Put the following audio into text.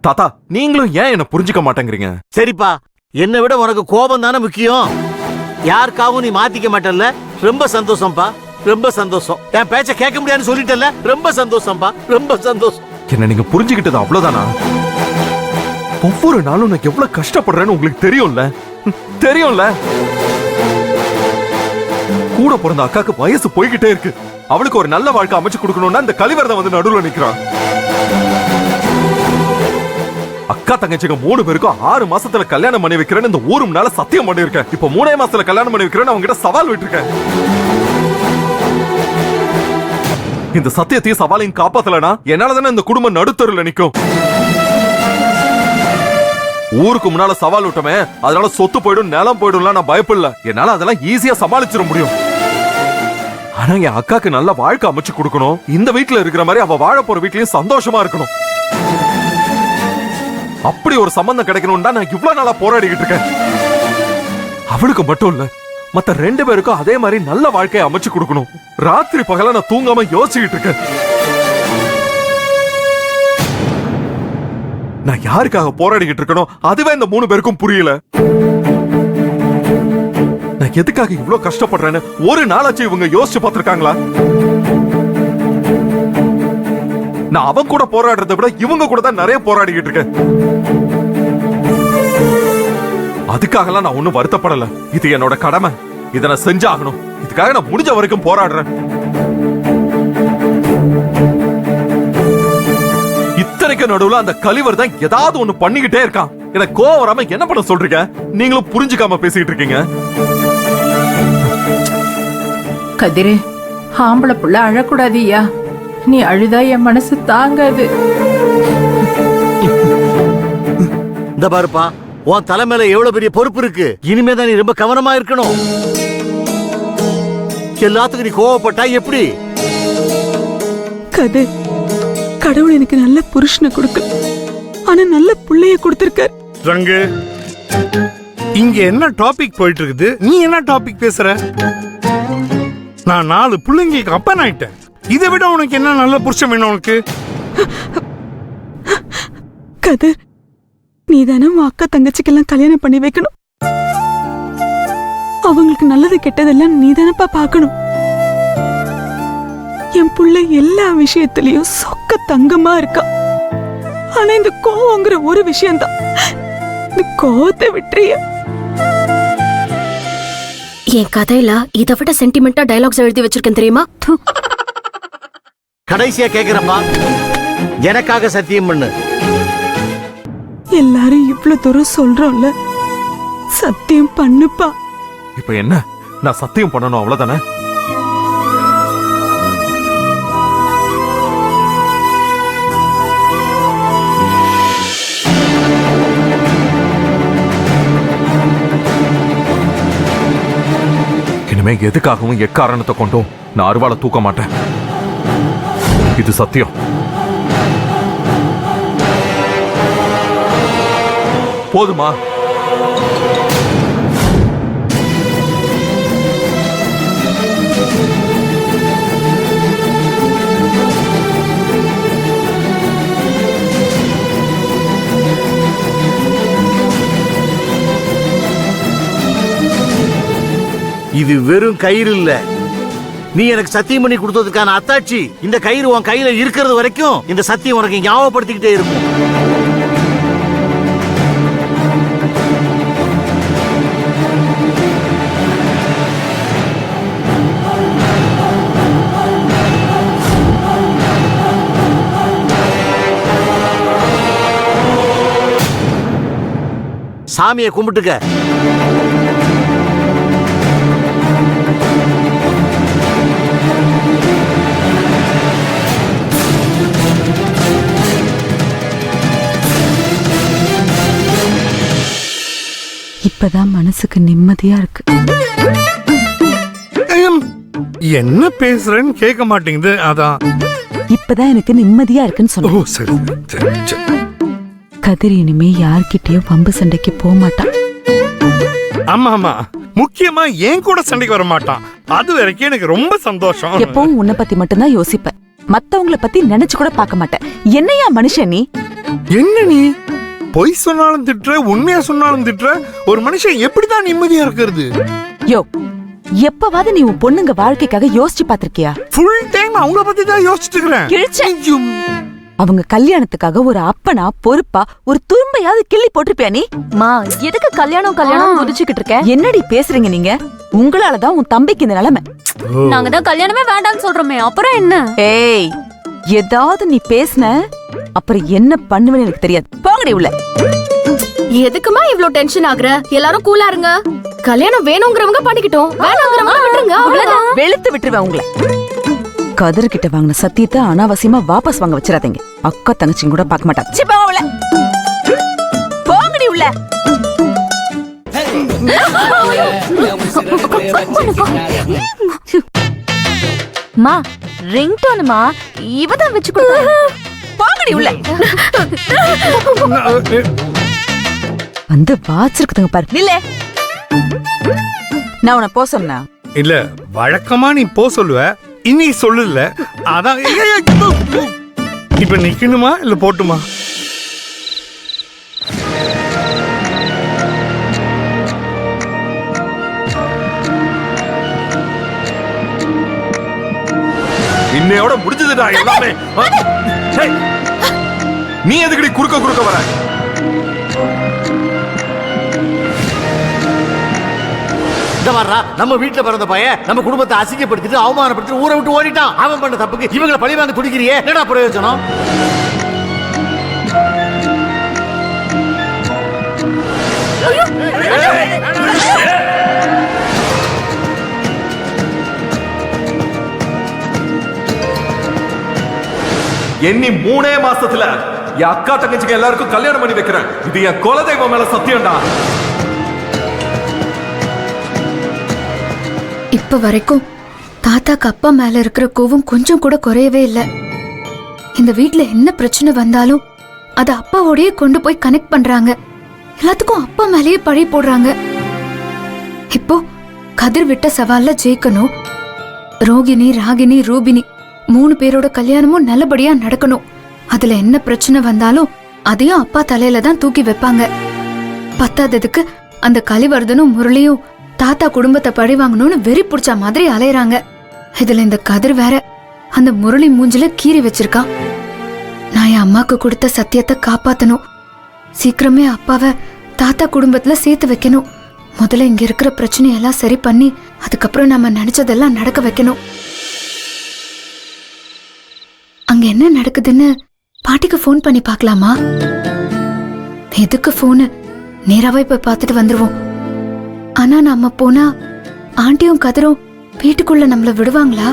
தாத்தா நீங்களும் ஏன் என்ன புரிஞ்சுக்க மாட்டேங்கிறீங்க? சரிப்பா, என்னை விட உனக்கு கோபம் தானே முக்கியம். யாருக்காகவும் நீ மாத்திக்க மாட்டல்ல, ரொம்ப சந்தோஷம்ப்பா, ரொம்ப சந்தோஷம். என் பேச்ச கேட்க முடியாதுன்னு சொல்லிட்டல, ரொம்ப சந்தோஷம்ப்பா, ரொம்ப சந்தோஷம். என்ன நீங்க புரிஞ்சுக்கிட்டது அவ்வளவுதானா? ஒவ்வொரு நாளும் நான் எவ்வளவு கஷ்டப்படுறேன்னு உங்களுக்கு தெரியும்ல? தெரியும்ல? கூட பிறந்த அக்காக்கு வயசு போய்கிட்டே இருக்கு. அவளுக்கு ஒரு நல்ல வாழ்க்கை அமைச்சு கொடுக்கணும்னா இந்த கலிவரதம் வந்து நடுவுல நிக்கிறான். அக்கா தங்கச்சிங்க 3 பேருக்கும் 6 மாசத்துல கல்யாணம் பண்ணி வைக்கிறேன்னு இந்த ஊரு முன்னால சத்தியம் பண்ணிருக்கேன். இப்ப 3 மாசத்துல கல்யாணம் பண்ணி வைக்கிறேன்னு அவங்க கிட்ட சவால் விட்டுருக்கேன். இந்த சத்தியத்தையும் சவாலையும் காப்பாத்தலனா என்னாலதானே இந்த குடும்பம் நடுத்தருல நிக்கும். ஊருக்கு முன்னால சவால் விட்டமே, அதனால சொத்து போயிடும் நிலம் போயிடும்லாம் நான் பயப்படல. என்னால அதெல்லாம் ஈஸியா சமாளிச்சிட முடியும். ஆனா என் அக்காக்கு நல்ல வாழ்க்கை அமைச்சு கொடுக்கணும். இந்த வீட்டுல இருக்கிற மாதிரி அவ வாழ போற வீட்லயும் சந்தோஷமா இருக்கணும். அப்படி ஒரு சம்பந்தம் கிடைக்கணும் தான் நான் இவ்வளவு நாளா போராடிக்கிட்டு இருக்கேன். அவளுக்கு மட்டும் இல்ல, மத்த 2 பேருக்கும் அதே மாதிரி நல்ல வாழ்க்கையை அமைச்சு கொடுக்கணும். ராத்திரி பகல நான் தூங்காம யோசிச்சுக்கிட்டு இருக்கேன். நான் யாருக்காக போராடிக்கிட்டு இருக்கணும் அதுவே இந்த 3 பேருக்கும் புரியல. நான் எதுக்காக இவ்வளவு கஷ்டப்படுறேன்னு ஒரு நாளாச்சு இவங்க யோசிச்சு பார்த்திருக்காங்களா? நான் அவன் கூட போராடுறதை விட இவங்க கூட தான் நிறைய போராடிக்கிட்டு இருக்கேன். அதுக்காகலாம் நான் ஒண்ணும் வருத்தப்படல. இது என்னோட கடமை. இதை நான் செஞ்சாகணும். இதுக்காக நான் முடிஞ்ச வரைக்கும் போராடுறேன். இத்தனைக்கு நடுவுல அந்த கலிவர் தான் ஏதாவது ஒண்ணு பண்ணிக்கிட்டே இருக்கான். எனக்கு கோவம் வராம என்ன பண்ண சொல்றீங்க? நீங்களும் புரிஞ்சுக்காம பேசிக்கிட்டு இருக்கீங்க. கதிரே, ஆம்பளை புள்ள அழக்கூடாதியா. நீ அழுதா என் மனசு தாங்காது. இந்த பாருப்பா, உன் தலைமையில எவ்வளவு பெரிய பொறுப்பு இருக்கு. இனிமேதான் நீ ரொம்ப கவனமா இருக்கணும். எல்லாத்துக்கும் நீ கோவப்பட்டா எப்படி? கதிர், கடவுள் எனக்கு நல்ல புருஷனை கொடுக்க, ஆனா நல்ல புள்ளைய கொடுத்திருக்காரு. ரங்கு, இங்க என்ன டாபிக் போயிட்டு இருக்குது? நீ என்ன டாபிக் பேசுற? நான் 4 பிள்ளைங்களுக்கு அப்பன் ஆயிட்டேன். இதை விட உனக்கு என்ன நல்ல புருஷன் வேணும் உனக்கு? கதிர், நீ தானே உன் அக்கா தங்கச்சிக்கெல்லாம் கல்யாணம் பண்ணி வைக்கணும். அவங்களுக்கு நல்லது கெட்டதெல்லாம் நீ தானப்பா பார்க்கணும். என் புள்ள எல்லா விஷயத்திலயும் சொக்க தங்கமா இருக்கா. ஆனா இந்த கோவங்கிற ஒரு விஷயம்தான். இந்த கோவத்தை விட்டுறிய. என் கதையில இதை விட சென்டிமெண்டா டயலாக்ஸ் எழுதி வச்சிருக்கேன் தெரியுமா? கடைசியா கேக்குறப்பா, எனக்காக சத்தியம் பண்ணு. எல்லாரும் இவ்வளவு தூரம் சொல்றோம்ல, சத்தியம் பண்ணுப்பா. இப்ப என்ன, நான் சத்தியம் பண்ணணும் அவ்வளவுதானே? இனிமே எதுக்காகவும் எக்காரணத்தை கொண்டும் நான் அருவாளை தூக்க மாட்டேன். இது சத்தியம். போதுமா? இது வெறும் கயிறு இல்ல, நீ எனக்கு சத்தியம் பண்ணி கொடுத்ததுக்கான அத்தாட்சி. இந்த கயிறு உன் கையில இருக்கிறது வரைக்கும் இந்த சத்தியம் உனக்கு ஞாபகப்படுத்திக்கிட்டே இருக்கும். சாமியை கும்பிட்டுக்க. இப்பதான் மனசுக்கு நிம்மதியா இருக்கு. என்ன பேசுறேன்னு கேட்க மாட்டேங்குது. அதான் இப்பதான் எனக்கு நிம்மதியா இருக்குன்னு சொன்ன. சரி சரி சரி. கதிர் இனிமே யார்கிட்டயும் வம்பு சண்டைக்கு போக மாட்டான். ஆமா ஆமா, முக்கியமா என் கூட சண்டைக்கு வர மாட்டான். அது வரைக்கும் எனக்கு ரொம்ப சந்தோஷம். எப்பவும் உன்னை பத்தி மட்டும்தான் யோசிப்பேன், மத்தவங்கள பத்தி நினைச்சு கூட பார்க்க மாட்டேன். என்னையா மனுஷன் நீ? என்ன நீ பொய் சொன்னாலும் திட்டுற, உண்மையா சொன்னாலும் திட்டுற. ஒரு மனுஷன் எப்படிதான் நிம்மதியா இருக்கிறது? யோ, எப்பவாவது நீ உன் பொண்ணுங்க வாழ்க்கைக்காக யோசிச்சு பாத்திருக்கியா? ஃபுல் டைம் அவங்க பத்தி தான் யோசிச்சுட்டு இருக்கிறேன். அவங்க கல்யாணத்துக்காக ஒரு அப்பனா பொறுப்பா ஒரு துரும்பையாவது கிள்ளி போட்டிருப்பியா நீ? மா எதுக்கு கல்யாணம் கல்யாணம் குதிச்சுக்கிட்டு இருக்க? என்னடி பேசுறீங்க நீங்க? உங்களாலதான் உன் தம்பிக்கு இந்த நிலைமை. நாங்க தான் கல்யாணமே வேண்டாம்னு சொல்றோமே, அப்புறம் என்ன? ஏய், ஏதாவது நீ பேசுன அப்புறம் என்ன பண்ணுவேன்னு எனக்கு தெரியாது. போங்கடி உள்ள. எதுக்குமா இவ்ளோ டென்ஷன் ஆகுற? எல்லாரும் கூலா இருங்க. கல்யாணம் வேணுங்கிறவங்க பண்ணிக்கிட்டோம், வேணுங்கிறவங்க விட்டுருங்க. அவ்வளவுதான். வெளுத்து விட்டுருவேன் உங்களை. கதிர்கிட்ட வாங்கின சத்தியத்தை அனாவசியமா வாபஸ் வாங்க வச்சிடாதீங்க. அக்கா தங்கச்சிங்க கூட பார்க்க மாட்டாங்க. சீ, போங்க உள்ள. போங்கடி உள்ள. மா ரிங்டோனுமா இவதான் வச்சு கொடுத்தா. போங்கடி உள்ள. வந்து வாச்சிருக்குதுங்க பாரு. நில்லே. நான் உன்னை போ சொன்னா? இல்ல, வழக்கமா நீ போ சொல்லுவ, இன்னைக்கு சொல்லல. அதான் இப்ப நிக்கணுமா இல்ல போட்டுமா? இன்னையோட முடிஞ்சதுடா எல்லாமே. ஏய், நீ எதுக்கடி குறுக்க வர? இந்த வர்றா, நம்ம வீட்டுல பிறந்த பையன் நம்ம குடும்பத்தை அசிங்கப்படுத்திட்டு அவமானப்படுத்தி ஊரை விட்டு ஓடிட்டான். அவன் பண்ண தப்புக்கு இவங்களை பழி வாங்க துடிக்கிறியே, என்னடா பிரயோஜனம்? எண்ணி 3 மாசத்துல என் அக்கா தங்கச்சிக்கு எல்லாருக்கும் கல்யாணம் பண்ணி வைக்கிறேன். இது என் குலதெய்வம் மேல சத்தியம்டா. இப்ப வரைக்கும் தாத்தாக்கு அப்பா மேல இருக்கிற கோவம் கொஞ்சம் கூட குறையவே இல்ல. இந்த வீட்ல என்ன பிரச்சனை வந்தாலும் அத அப்பாவோடயே கொண்டு போய் கனெக்ட் பண்றாங்க. எல்லாத்துக்கும் அப்பா மேலேயே பழி போடுறாங்க. இப்போ கதிர் விட்ட சவால்ல ஜெயிக்கணும். ரோகிணி, ராகினி, ரூபினி 3 பேரோட கல்யாணமும் நல்லபடியா நடக்கணும். அதுல என்ன பிரச்சனை வந்தாலும் அதையும் அப்பா தலையில தான் தூக்கி வைப்பாங்க. பத்தாததுக்கு அந்த கலிவர்தனும் முரளியும் தாத்தா குடும்பத்தை பழி வாங்கணும்னு வெறி புடிச்ச மாதிரி அலையறாங்க. இதுல இந்த கதிர் வேற அந்த முரளி மூஞ்சில கீறி வச்சிருக்கான். நான் என் அம்மாக்கு கொடுத்த சத்தியத்தை காப்பாத்தணும். சீக்கிரமே அப்பாவை தாத்தா குடும்பத்துல சேர்த்து வைக்கணும். முதல்ல இங்க இருக்கிற பிரச்சனையெல்லாம் சரி பண்ணி அதுக்கப்புறம் நம்ம நினைச்சதெல்லாம் நடக்க வைக்கணும். அங்க என்ன நடக்குதுன்னு பாட்டிக்கு ஃபோன் பண்ணி பார்க்கலாமா? எதுக்கு ஃபோனு? நேராவே போய் பார்த்துட்டு வந்துருவோம். ஆனா நாம போனா ஆண்டியும் கதிரும் வீட்டுக்குள்ள நம்மள விடுவாங்களா?